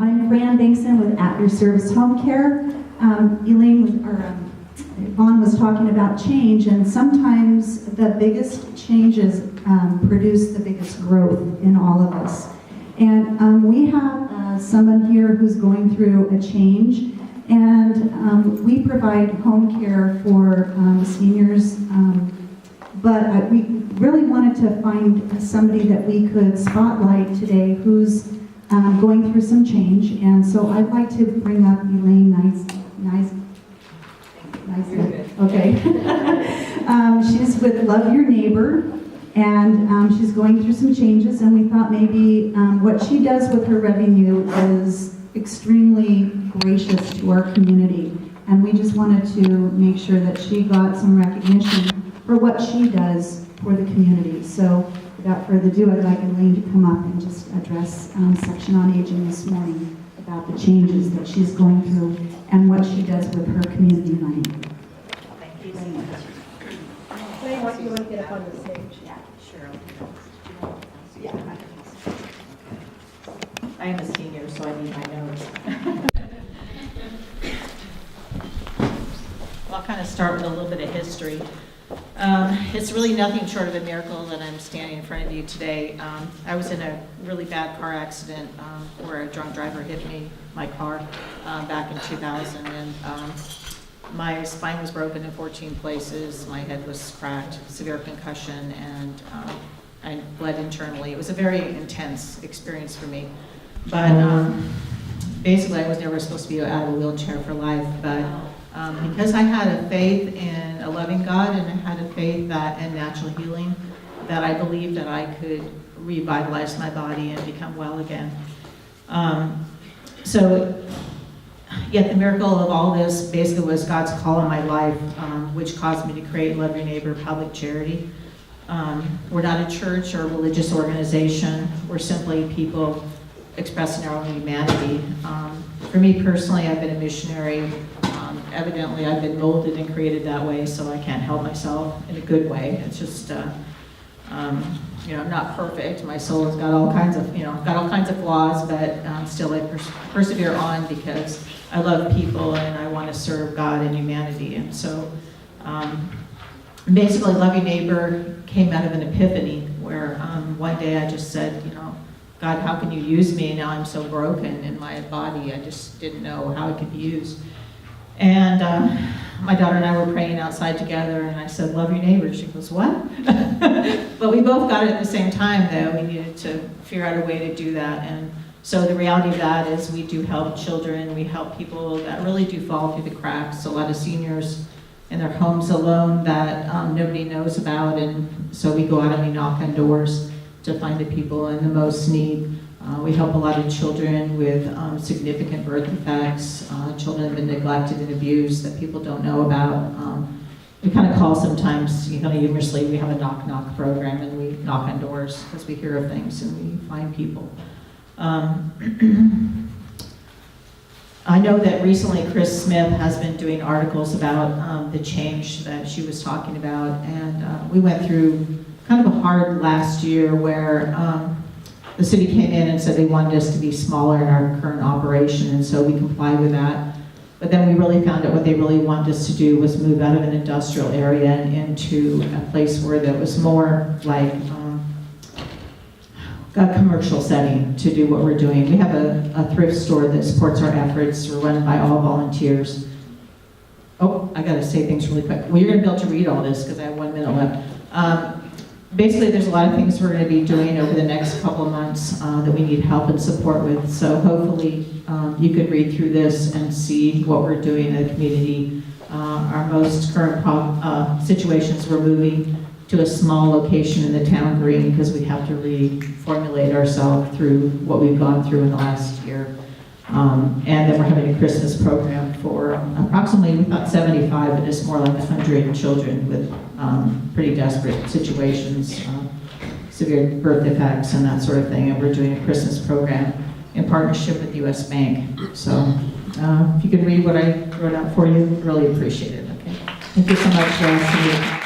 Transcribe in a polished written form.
I'm Fran Bengtsson with At Your Service Home Care. Vaughn was talking about change, and sometimes the biggest changes produce the biggest growth in all of us. And we have someone here who's going through a change, and we provide home care for seniors, but we really wanted to find somebody that we could spotlight today who's going through some change. And so I'd like to bring up Elaine Nice. Okay. She's with Love Your Neighbor, and she's going through some changes, and we thought maybe what she does with her revenue is extremely gracious to our community, and we just wanted to make sure that she got some recognition for what she does for the community. So without further ado, I'd like Elaine to come up and just address Section on Aging this morning about the changes that she's going through and what she does with her community money. Thank you so much. Elaine, what do you want to get up on the stage? Yeah, sure. Yeah. I am a senior, so I need my notes. Well, I'll kind of start with a little bit of history. It's really nothing short of a miracle that I'm standing in front of you today. I was in a really bad car accident where a drunk driver hit my car back in 2000, and my spine was broken in 14 places, my head was cracked, severe concussion, and I bled internally. It was a very intense experience for me. But basically I was never supposed to be out of a wheelchair for life, but because I had a faith in a loving God, and I had a faith that in natural healing, that I believed that I could revitalize my body and become well again. Yet the miracle of all this basically was God's call on my life, which caused me to create Love Your Neighbor public charity. We're not a church or a religious organization. We're simply people expressing our own humanity. For me personally, I've been a missionary. Evidently, I've been molded and created that way, so I can't help myself in a good way. It's just, I'm not perfect. My soul has got all kinds of flaws, but still I persevere on because I love people and I want to serve God and humanity. And so, basically, Love Your Neighbor came out of an epiphany where one day I just said, God, how can you use me? Now I'm so broken in my body. I just didn't know how it could be used. And my daughter and I were praying outside together, and I said, Love your neighbor. She goes, what? But we both got it at the same time, though. We needed to figure out a way to do that. And so the reality of that is we do help children. We help people that really do fall through the cracks. A lot of seniors in their homes alone that nobody knows about. And so we go out and we knock on doors to find the people in the most need. We help a lot of children with significant birth defects, children that have been neglected and abused that people don't know about. We kind of call sometimes, humorously, we have a knock-knock program, and we knock on doors because we hear of things and we find people. I know that recently Chris Smith has been doing articles about the change that she was talking about, and we went through kind of a hard last year where the city came in and said they wanted us to be smaller in our current operation, and so we complied with that. But then we really found out what they really wanted us to do was move out of an industrial area and into a place where there was more like a commercial setting to do what we're doing. We have a thrift store that supports our efforts. We're run by all volunteers. Oh, I gotta say things really quick. Well, you're gonna be able to read all this because I have 1 minute left. Basically, there's a lot of things we're going to be doing over the next couple of months that we need help and support with. So hopefully you could read through this and see what we're doing in the community. Our most current situations, we're moving to a small location in the town green because we have to reformulate ourselves through what we've gone through in the last year. And then we're having a Christmas program for approximately, we thought 75, but it's more like 100 children with pretty desperate situations, severe birth defects and that sort of thing. And we're doing a Christmas program in partnership with US Bank. So if you could read what I wrote out for you, really appreciate it. Okay. Thank you so much for asking me.